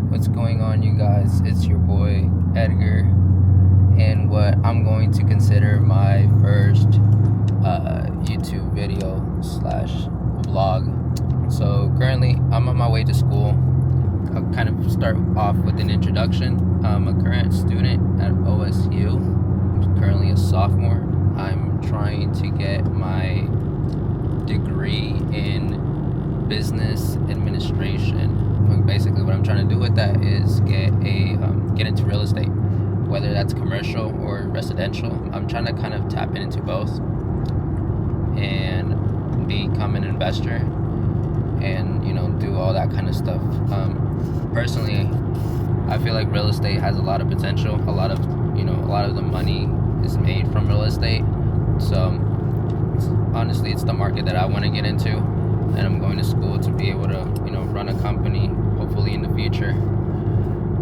What's going on, you guys? It's your boy Edgar, and what I'm going to consider my first YouTube video slash vlog. So currently, I'm on my way to school. I'll kind of start off with an introduction. I'm a current student at OSU. I'm currently a sophomore. I'm trying to get my degree in business administration. Basically, what I'm trying to do with that is get into real estate, whether that's commercial or residential. I'm trying to kind of tap into both and become an investor and do all that kind of stuff. Personally, I feel like real estate has a lot of potential. A lot of the money is made from real estate. So honestly, it's the market that I want to get into, and I'm going to school to be able to run a company hopefully in the future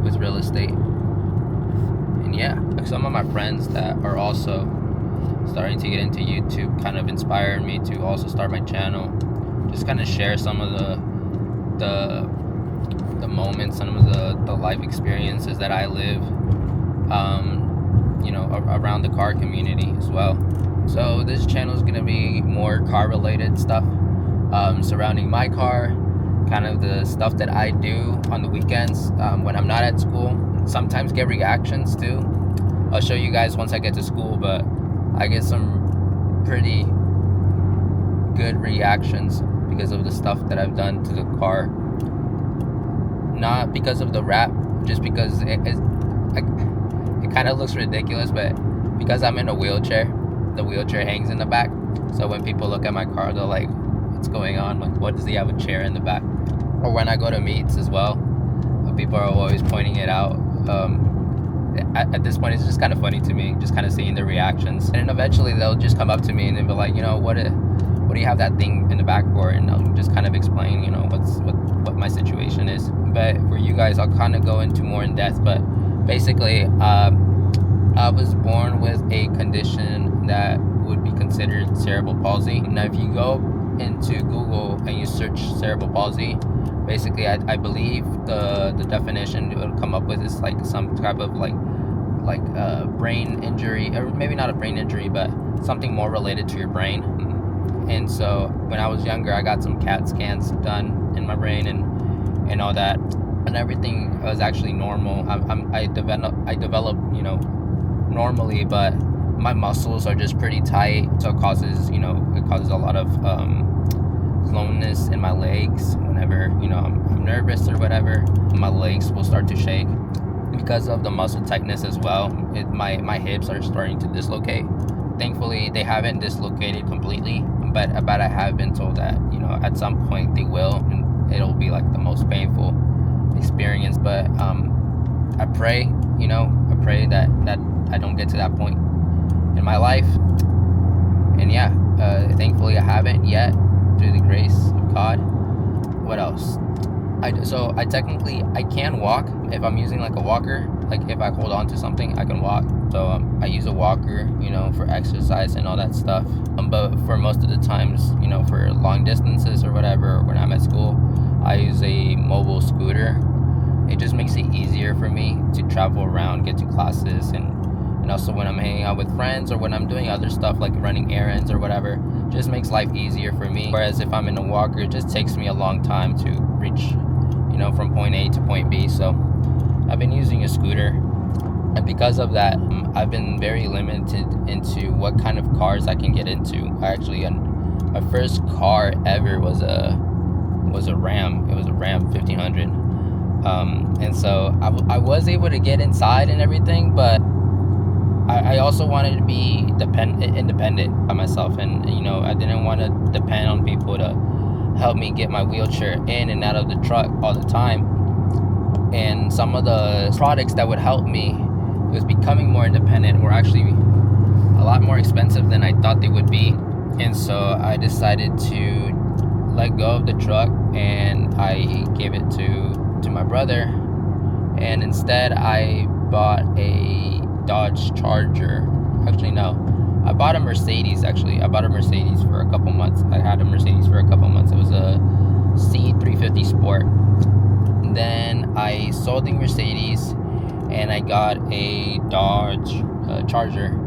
with real estate. And yeah, some of my friends that are also starting to get into YouTube kind of inspired me to also start my channel. Just kind of share some of the moments, some of the life experiences that I live around the car community as well. So this channel is going to be more car related stuff surrounding my car, kind of the stuff that I do on the weekends when I'm not at school. Sometimes get reactions too. I'll show you guys once I get to school, but I get some pretty good reactions because of the stuff that I've done to the car. Not because of the rap, just because it kind of looks ridiculous, but because I'm in a wheelchair, the wheelchair hangs in the back. So when people look at my car, they're like, what's going on? Like, what does he have a chair in the back? Or when I go to meets as well, people are always pointing it out. At this point, it's just kind of funny to me, just kind of seeing their reactions. And then eventually they'll just come up to me and they'll be like, what do you have that thing in the back for? And I'll just kind of explain, what my situation is. But for you guys, I'll kind of go into more in depth. But basically, I was born with a condition that would be considered cerebral palsy. Now, if you go into Google and you search cerebral palsy, basically, I believe the definition it will come up with is like some type of like brain injury, or maybe not a brain injury, but something more related to your brain. And so when I was younger, I got some CAT scans done in my brain and all that, and everything was actually normal. I developed normally, but my muscles are just pretty tight, so it causes a lot of slowness in my legs whenever I'm nervous or whatever. My legs will start to shake because of the muscle tightness as well. My hips are starting to dislocate. Thankfully, they haven't dislocated completely, but I have been told that at some point they will, and it'll be like the most painful experience. But I pray that I don't get to that point in my life. And yeah, thankfully I haven't yet, through the grace of God. What else? I can walk if I'm using like a walker. Like if I hold on to something, I can walk. So I use a walker, for exercise and all that stuff. But for most of the times, for long distances or whatever, when I'm at school, I use a mobile scooter. It just makes it easier for me to travel around, get to classes, and also when I'm hanging out with friends or when I'm doing other stuff like running errands or whatever, just makes life easier for me. Whereas if I'm in a walker, it just takes me a long time to reach, from point A to point B. So I've been using a scooter, and because of that, I've been very limited into what kind of cars I can get into. My first car ever was a Ram. It was a Ram 1500. And so I was able to get inside and everything, but I also wanted to be independent by myself, and I didn't want to depend on people to help me get my wheelchair in and out of the truck all the time. And some of the products that would help me with becoming more independent were actually a lot more expensive than I thought they would be. And so I decided to let go of the truck, and I gave it to my brother, and instead I bought a Dodge Charger. Actually, no, I bought a Mercedes. I bought a Mercedes for a couple months. I had a Mercedes for a couple months. It was a C350 Sport. And then I I sold the Mercedes and I got a Dodge Charger.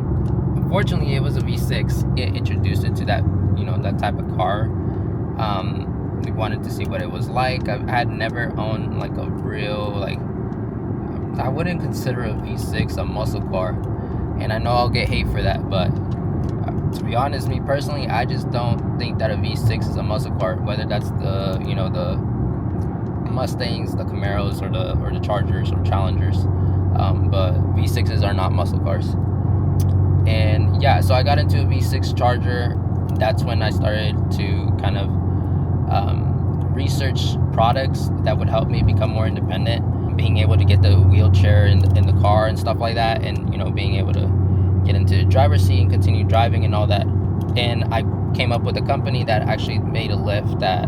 Unfortunately, it was a V6. It introduced it to that, that type of car. We wanted to see what it was like. I had never owned like a real, like, I wouldn't consider a V6 a muscle car, and I know I'll get hate for that, but to be honest, me personally, I just don't think that a V6 is a muscle car. Whether that's the the Mustangs, the Camaros, or the Chargers or Challengers, but V6s are not muscle cars. And yeah, so I got into a V6 Charger. That's when I started to kind of research products that would help me become more independent, being able to get the wheelchair in the car and stuff like that, and being able to get into the driver's seat and continue driving and all that. And I came up with a company that actually made a lift that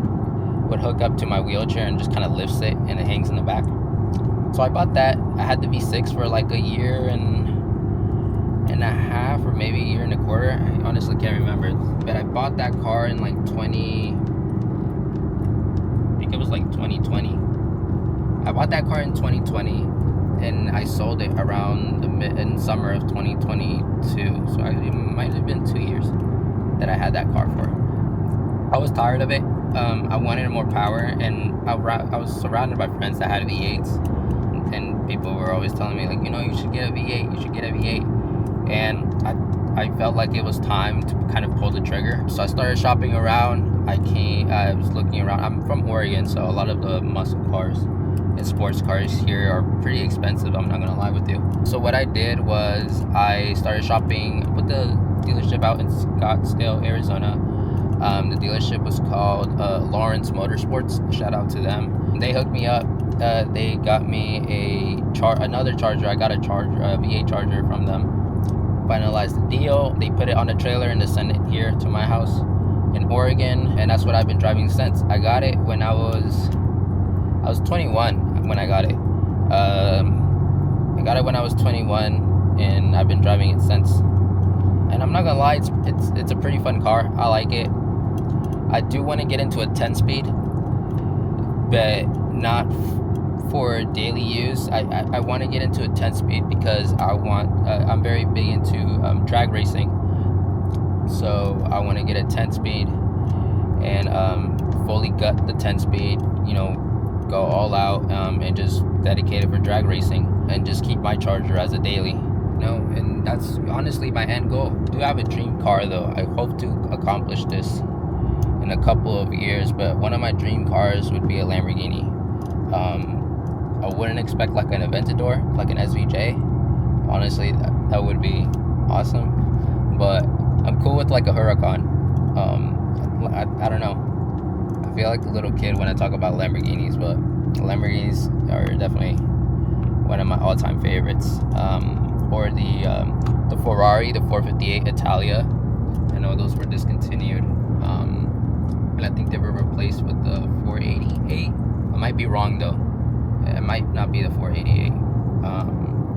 would hook up to my wheelchair and just kind of lifts it, and it hangs in the back. So I bought that. I had the V6 for like a year and a half, or maybe a year and a quarter. I honestly can't remember, but I bought that car in like 2020. It was like 2020. I bought that car in 2020, and I sold it around in summer of 2022. So it might have been 2 years that I had that car for. I was tired of it. I wanted more power, and I was surrounded by friends that had V8s, and people were always telling me like, you should get a V8. You should get a V8. And I felt like it was time to kind of pull the trigger. So I started shopping around. I was looking around. I'm from Oregon, so a lot of the muscle cars and sports cars here are pretty expensive. I'm not gonna lie with you. So what I did was I started shopping. I put the dealership out in Scottsdale, Arizona. The dealership was called Lawrence Motorsports. Shout out to them. They hooked me up. They got me another charger. I got a V8 charger from them. Finalized the deal. They put it on a trailer and they sent it here to my house in Oregon, and that's what I've been driving since. I got it when I was 21 when I got it. I got it when I was 21, and I've been driving it since. And I'm not gonna lie, it's a pretty fun car. I like it. I do want to get into a 10-speed, but not for daily use. I want to get into a 10-speed because I'm very big into drag racing. So I want to get a 10-speed and fully gut the 10-speed, go all out, and just dedicate it for drag racing, and just keep my Charger as a daily. And that's honestly my end goal. I do have a dream car though. I hope to accomplish this in a couple of years, but one of my dream cars would be a Lamborghini. I wouldn't expect like an Aventador, like an SVJ. Honestly, that would be awesome, but I'm cool with like a Huracan. I don't know. I feel like a little kid when I talk about Lamborghinis, but Lamborghinis are definitely one of my all-time favorites. Or the Ferrari, the 458 Italia. I know those were discontinued, and I think they were replaced with the 488. I might be wrong though. It might not be the 488,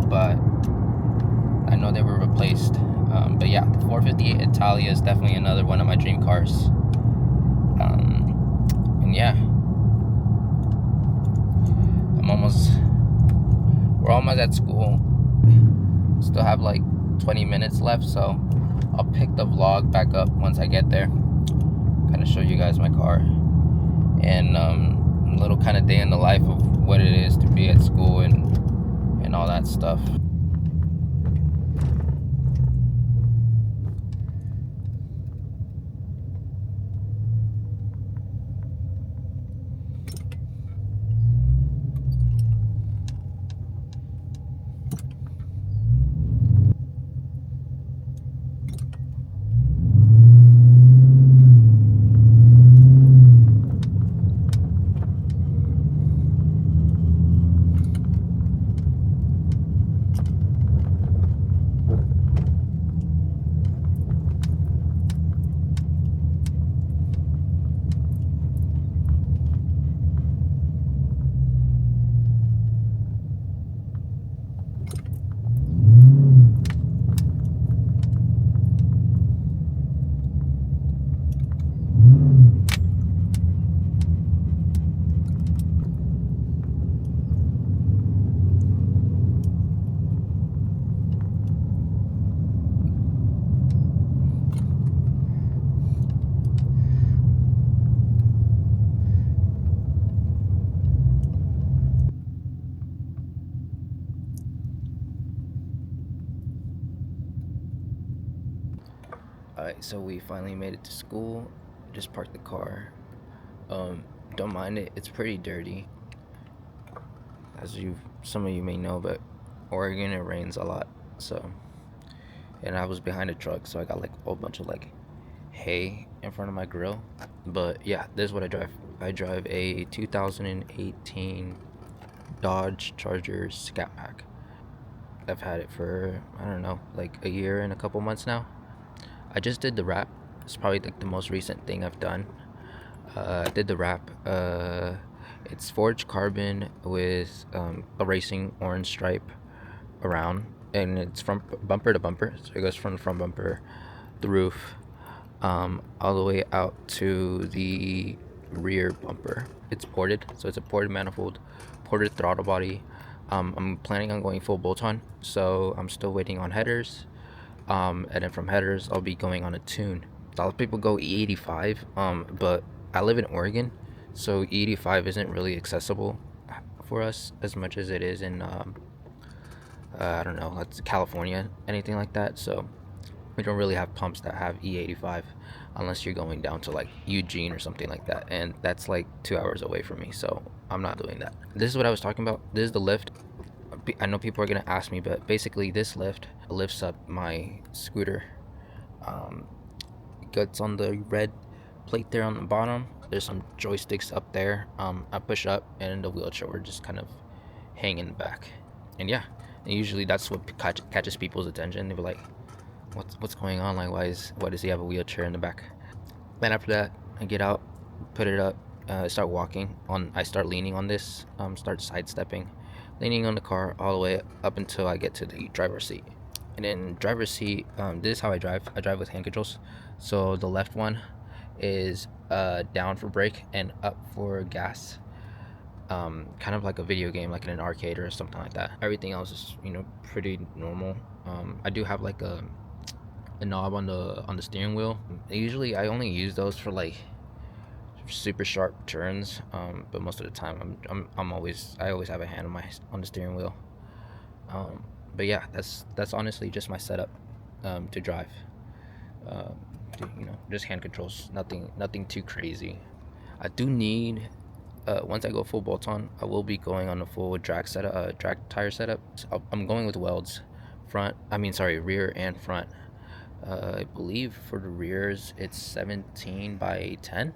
but I know they were replaced. But yeah, the 458 Italia is definitely another one of my dream cars. And yeah, we're almost at school. Still have like 20 minutes left, so I'll pick the vlog back up once I get there. Kind of show you guys my car and a little kind of day in the life of what it is to be at school and all that stuff. Alright, so we finally made it to school. Just parked the car. Um, don't mind it. It's pretty dirty, as some of you may know, but Oregon, it rains a lot. So, and I was behind a truck, so I got like a whole bunch of like hay in front of my grill. But yeah, this is what I drive. I drive a 2018 Dodge Charger Scat Pack. I've had it for, I don't know, like a year and a couple months now. I just did the wrap. It's probably like the most recent thing I've done. I did the wrap. It's forged carbon with a racing orange stripe around, and it's from bumper to bumper. So it goes from the front bumper, the roof, all the way out to the rear bumper. It's ported, so it's a ported manifold, ported throttle body. I'm planning on going full bolt-on, so I'm still waiting on headers. And then from headers, I'll be going on a tune. A lot of people go E85, but I live in Oregon, so E85 isn't really accessible for us as much as it is in I don't know, that's California, anything like that. So we don't really have pumps that have E85 unless you're going down to like Eugene or something like that, and that's like 2 hours away from me, so I'm not doing that. This is what I was talking about. This is the lift. I know people are gonna ask me, but basically this lift lifts up my scooter. It gets on the red plate there on the bottom. There's some joysticks up there. I push up, and the wheelchair will just kind of hang in the back. And yeah, and usually that's what catches people's attention. They were like, what's going on? Like, why does he have a wheelchair in the back? Then after that, I get out, put it up, start walking on. I start leaning on this, start sidestepping, leaning on the car all the way up until I get to the driver's seat. And then driver's seat, this is how I drive. I drive with hand controls. So the left one is down for brake and up for gas. Kind of like a video game, like in an arcade or something like that. Everything else is, pretty normal. I do have like a knob on the steering wheel. Usually I only use those for like super sharp turns, but most of the time I always have a hand on the steering wheel. But yeah, that's honestly just my setup to drive. Just hand controls, nothing too crazy. I do need, once I go full bolt on, I will be going on a full drag setup, drag tire setup. So I'm going with welds, rear and front. I believe for the rears it's 17 by 10,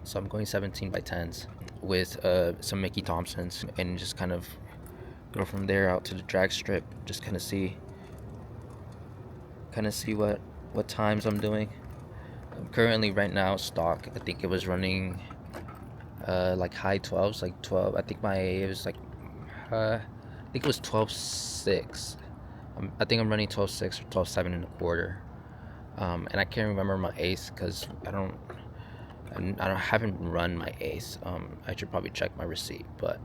so I'm going 17 by 10s with some Mickey Thompsons, and just kind of go from there out to the drag strip. Just kind of see what times I'm doing. Currently right now stock, I think it was running like high 12s, like 12. I think it was like I think it was 12.6. I think I'm running 12.6 or 12.7 and a quarter. And I can't remember my ace because I haven't run my ace. I should probably check my receipt, but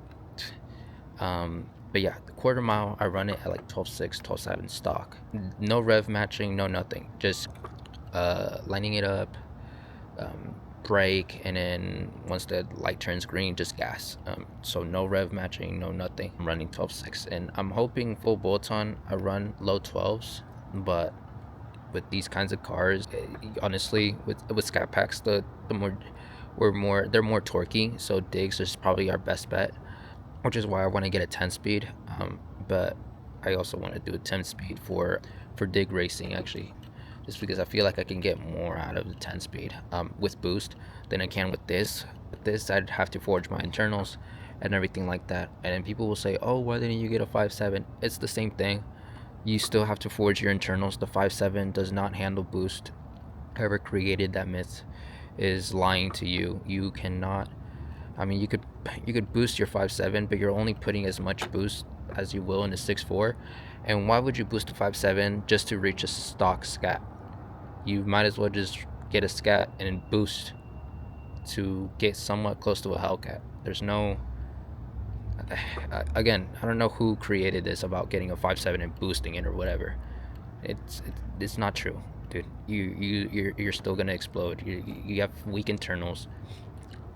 yeah, the quarter mile I run it at like 12.6, 12.7 stock. No rev matching, no nothing. Just lining it up, brake, and then once the light turns green, just gas. So no rev matching, no nothing. I'm running 12.6, and I'm hoping full bolt-on I run low 12s, but with these kinds of cars, honestly, with Scat Packs, they're more torquey, so digs is probably our best bet, which is why I want to get a 10-speed. But I also want to do a 10-speed for dig racing, actually, just because I feel like I can get more out of the 10-speed with boost than I can with this. With this, I'd have to forge my internals and everything like that. And then people will say, oh, why didn't you get a 5.7? It's the same thing. You still have to forge your internals. The 5.7 does not handle boost. Whoever created that myth is lying to you. You cannot. You could boost your 5.7, but you're only putting as much boost as you will in a 6.4. And why would you boost a 5.7 just to reach a stock Scat? You might as well just get a Scat and boost to get somewhat close to a Hellcat. There's no. Again, I don't know who created this about getting a 5.7 and boosting it or whatever. It's not true, dude. You're still gonna explode. You have weak internals.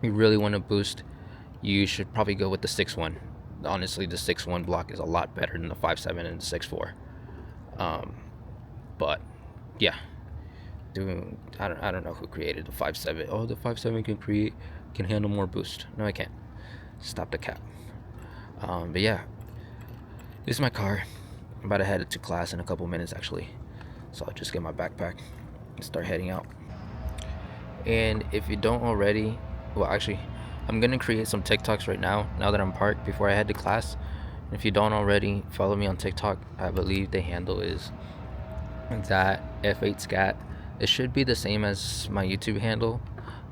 You really want to boost, you should probably go with the 6.1. Honestly, the 6.1 block is a lot better than the 5.7 and the 6.4. But yeah, doing. I don't know who created the 5.7. Oh, the 5.7 can handle more boost. No, I can't. Stop the cap. But yeah, this is my car. I'm about to head to class in a couple minutes actually, so I'll just get my backpack and start heading out. And if you don't already, well, actually, I'm gonna create some TikToks right now that I'm parked before I head to class. And if you don't already, follow me on TikTok. I believe the handle is that F8 Scat. It should be the same as my YouTube handle.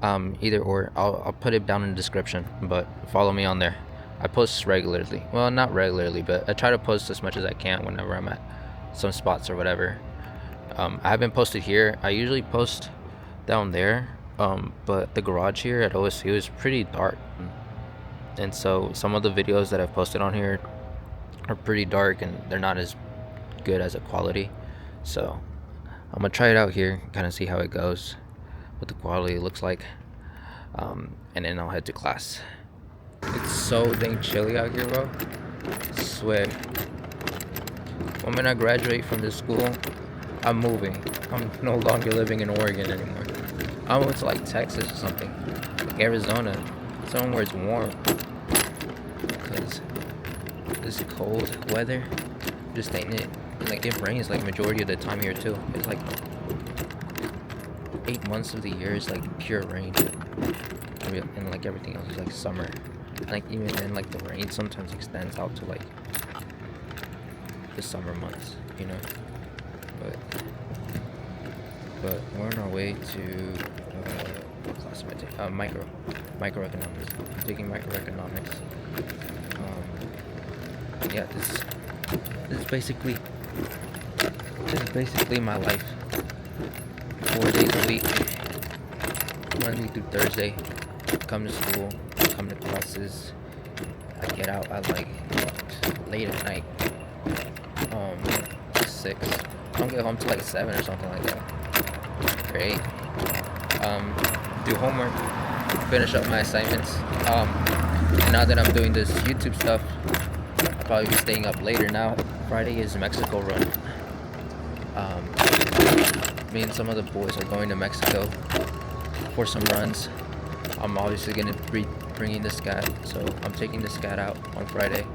Either or, I'll put it down in the description. But follow me on there. I post regularly. Well, not regularly, but I try to post as much as I can whenever I'm at some spots or whatever. I haven't posted here. I usually post down there. But the garage here at OSU is pretty dark, and so some of the videos that I've posted on here are pretty dark and they're not as good as a quality. So I'm gonna try it out here, kind of see how it goes, what the quality looks like, and then I'll head to class. It's so dang chilly out here, bro. I swear. When I graduate from this school, I'm moving. I'm no longer living in Oregon anymore. I went to like Texas or something, like Arizona, somewhere it's warm. Because this cold weather just ain't it. Like it rains like majority of the time here too. It's like 8 months of the year is like pure rain, and like everything else is like summer. Like even then, like the rain sometimes extends out to like the summer months, you know. But we're on our way to what class am I taking? Microeconomics. I'm taking microeconomics. Yeah, this is basically my life. 4 days a week, Monday through Thursday. Come to school, come to classes. I get out at like late at night. 6. I don't get home till like 7 or something like that. Great. Do homework, finish up my assignments. Now that I'm doing this YouTube stuff, I'll probably be staying up later now. Friday is Mexico run. Me and some of the boys are going to Mexico for some runs. I'm obviously going to be bringing the Scat, so I'm taking the Scat out on Friday.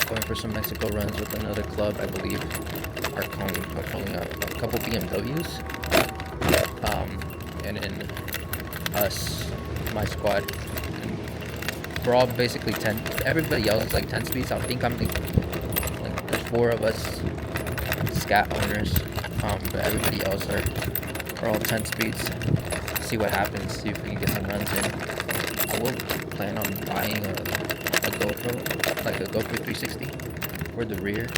Going for some Mexico runs with another club, I believe. Are calling out a couple BMWs. And then us, my squad. We're all basically 10. Everybody else is like 10 speeds. I think I'm like there's 4 of us Scat owners. But everybody else are all 10 speeds. See what happens. See if we can get some runs in. I will plan on buying a GoPro, like a GoPro 360 for the rear.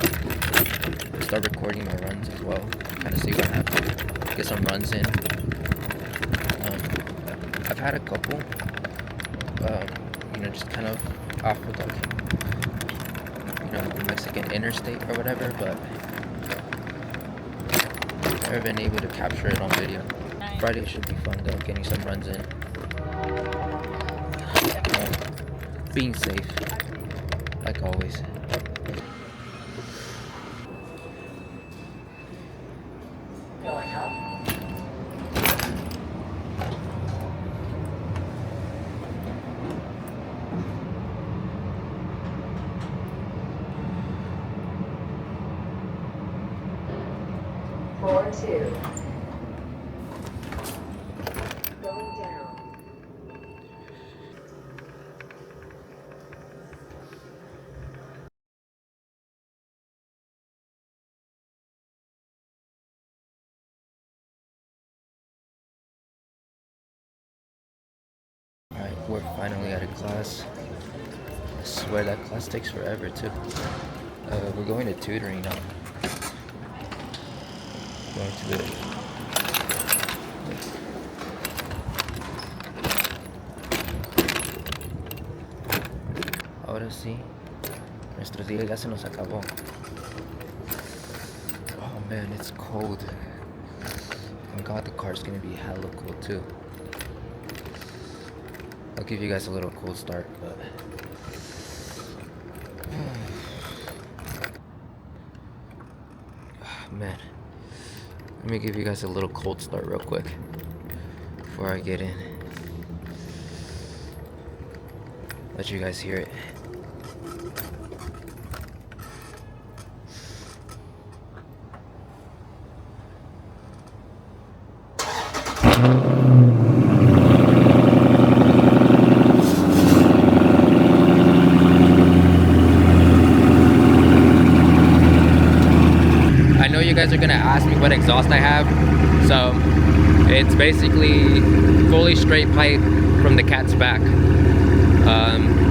Start recording my runs as well. Kind of see what happens. Get some runs in. I've had a couple. Just kind of off of like, the Mexican interstate or whatever, but I've never been able to capture it on video. Friday should be fun though, getting some runs in. Being safe, like always. Going down. Alright, we're finally out of class. I swear that class takes forever too. We're going to tutoring now. Going to the Ahora sí, nuestro día ya se nos acabó. Oh man, it's cold. Thank God the car's gonna be hella cool too. I'll give you guys a little cool start, but man, Let me give you guys a little cold start real quick before I get in. Let you guys hear it. I know you guys are gonna ask me what exhaust I have, so it's basically fully straight pipe from the Cat's back.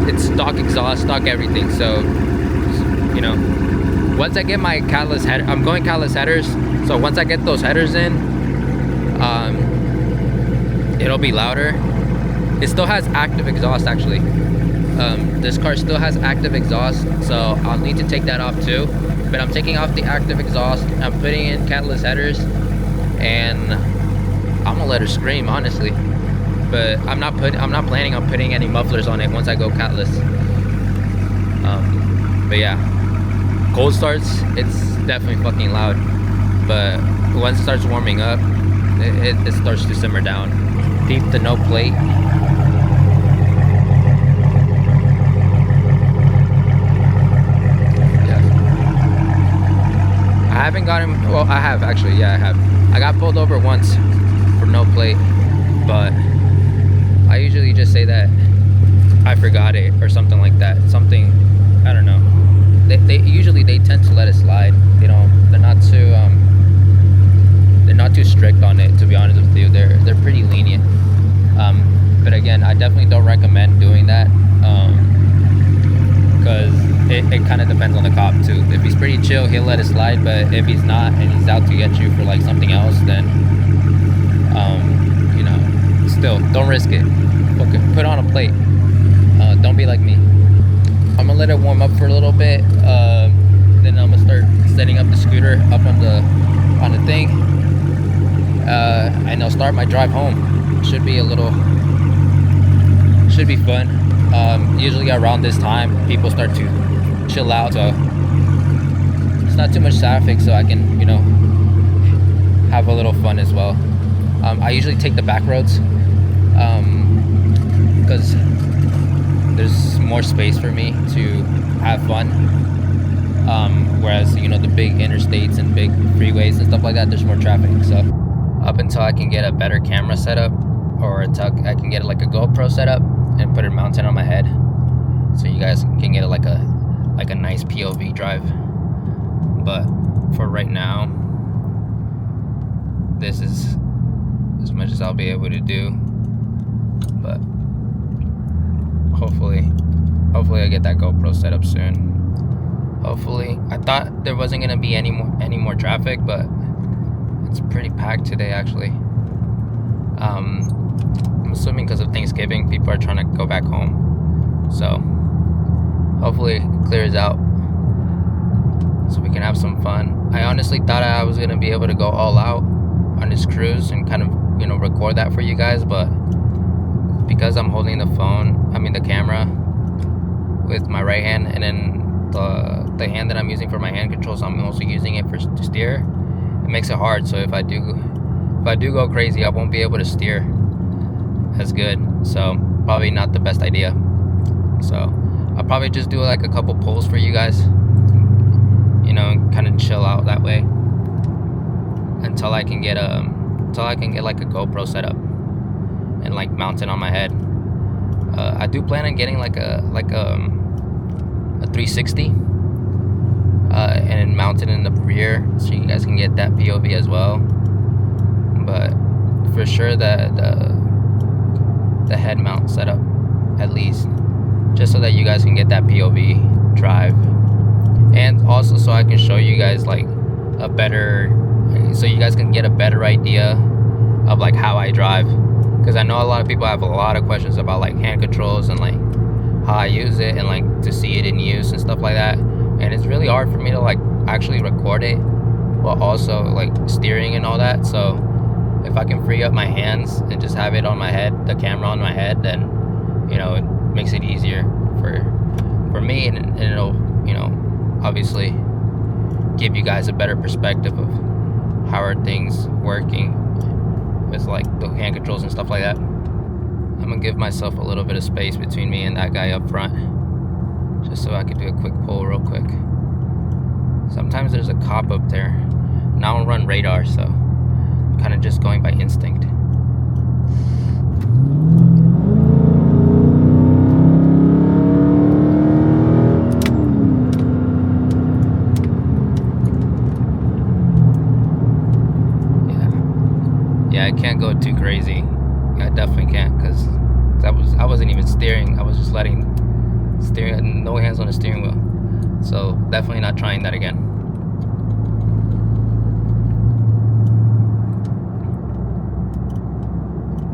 It's stock exhaust, stock everything. So, you know, once I get my catalyst header, I'm going catalyst headers. So once I get those headers in, it'll be louder. It still has active exhaust actually. This car still has active exhaust, so I'll need to take that off too. But I'm taking off the active exhaust. I'm putting in catalyst headers, and I'm gonna let her scream honestly. But I'm not planning on putting any mufflers on it once I go catalyst. But yeah, cold starts, it's definitely fucking loud. But once it starts warming up, it starts to simmer down. Peep the no plate. I haven't gotten, well, I have actually, yeah, I have. I got pulled over once for no plate, but I usually just say that I forgot it or something like that. Something, I don't know. They usually tend to let it slide. They're not too strict on it, to be honest with you. They're pretty lenient. But again, I definitely don't recommend doing that. Because it kind of depends on the cop too. If he's pretty chill, he'll let it slide, but if he's not and he's out to get you for like something else, then you know, still don't risk it. Okay, put on a plate. Don't be like me. I'm gonna let it warm up for a little bit, then I'm gonna start setting up the scooter up on the thing, and I'll start my drive home. Should be fun. Usually around this time, people start to chill out, so it's not too much traffic, so I can, you know, have a little fun as well. I usually take the back roads because there's more space for me to have fun. Whereas, you know, the big interstates and big freeways and stuff like that, there's more traffic. So up until I can get a better camera setup, or until I can get like a GoPro setup and put it mounted on my head, so you guys can get like a nice POV drive. But for right now, this is as much as I'll be able to do. But hopefully I get that GoPro set up soon. Hopefully. I thought there wasn't gonna be any more traffic, but it's pretty packed today actually. I'm assuming because of Thanksgiving, people are trying to go back home. So hopefully it clears out so we can have some fun. I honestly thought I was gonna be able to go all out on this cruise and kind of, you know, record that for you guys, but because I'm holding the camera with my right hand, and then the hand that I'm using for my hand controls, I'm also using it to steer. It makes it hard. So if I do go crazy, I won't be able to steer as good. So probably not the best idea. So I'll probably just do like a couple pulls for you guys, you know, and kind of chill out that way until I can get like a GoPro setup and like mounted on my head. I do plan on getting like a 360 and mounted in the rear, so you guys can get that POV as well. But for sure that the head mount setup, at least, just so that you guys can get that POV drive, and also so I can show you guys like so you guys can get a better idea of like how I drive. Because I know a lot of people have a lot of questions about like hand controls and like how I use it, and like to see it in use and stuff like that. And it's really hard for me to like actually record it while also like steering and all that. So if I can free up my hands and just have it on my head, the camera on my head, then, you know, it makes it easier for me, and it'll, you know, obviously give you guys a better perspective of power things working with like the hand controls and stuff like that. I'm gonna give myself a little bit of space between me and that guy up front, just so I could do a quick pull real quick. Sometimes there's a cop up there, and I don't run radar, so I'm kind of just going by instinct. Yeah, I can't go too crazy. I definitely can't, because I wasn't even steering. I was just letting steering, no hands on the steering wheel. So definitely not trying that again.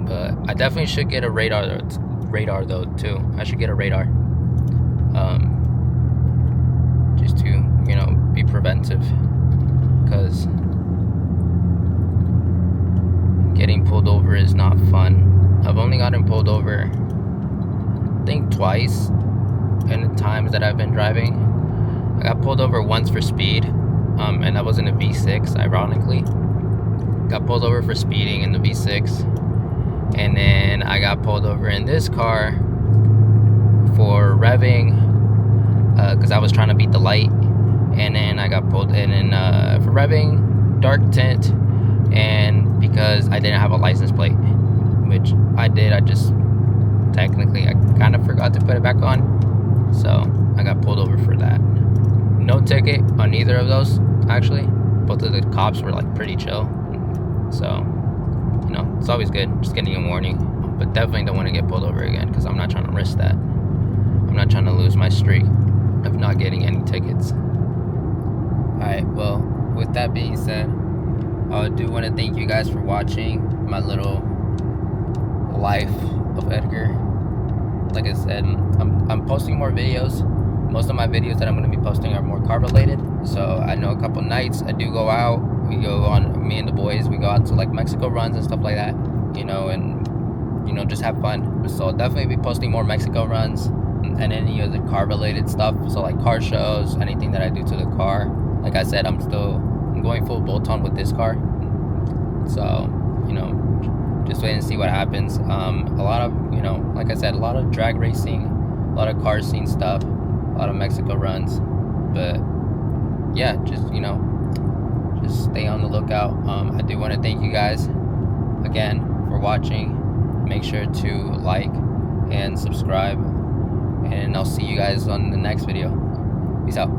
But I definitely should get a radar though too. I should get a radar, just to, you know, be preventive, because getting pulled over is not fun. I've only gotten pulled over, I think, twice in the times that I've been driving. I got pulled over once for speed, and that was in a V6, ironically. Got pulled over for speeding in the V6, and then I got pulled over in this car for revving, because I was trying to beat the light, and then I got pulled in for revving, dark tint, and because I didn't have a license plate, which I did. I just technically, I kind of forgot to put it back on, so I got pulled over for that. No ticket on either of those, actually. Both of the cops were like pretty chill, so, you know, it's always good just getting a warning, but definitely don't want to get pulled over again, because I'm not trying to risk that. I'm not trying to lose my streak of not getting any tickets. Alright, well, with that being said, I do want to thank you guys for watching my little life of Edgar. Like I said, I'm posting more videos. Most of my videos that I'm going to be posting are more car related. So I know a couple nights I do go out. We go on, me and the boys, we go out to like Mexico runs and stuff like that, you know, and, you know, just have fun. So I'll definitely be posting more Mexico runs and any other car related stuff. So like car shows, anything that I do to the car. Like I said, I'm going full bolt-on with this car, so, you know, just wait and see what happens. A lot of, you know, like I said, a lot of drag racing, a lot of car scene stuff, a lot of Mexico runs, but yeah, just, you know, just stay on the lookout. I do want to thank you guys again for watching. Make sure to like and subscribe, and I'll see you guys on the next video. Peace out.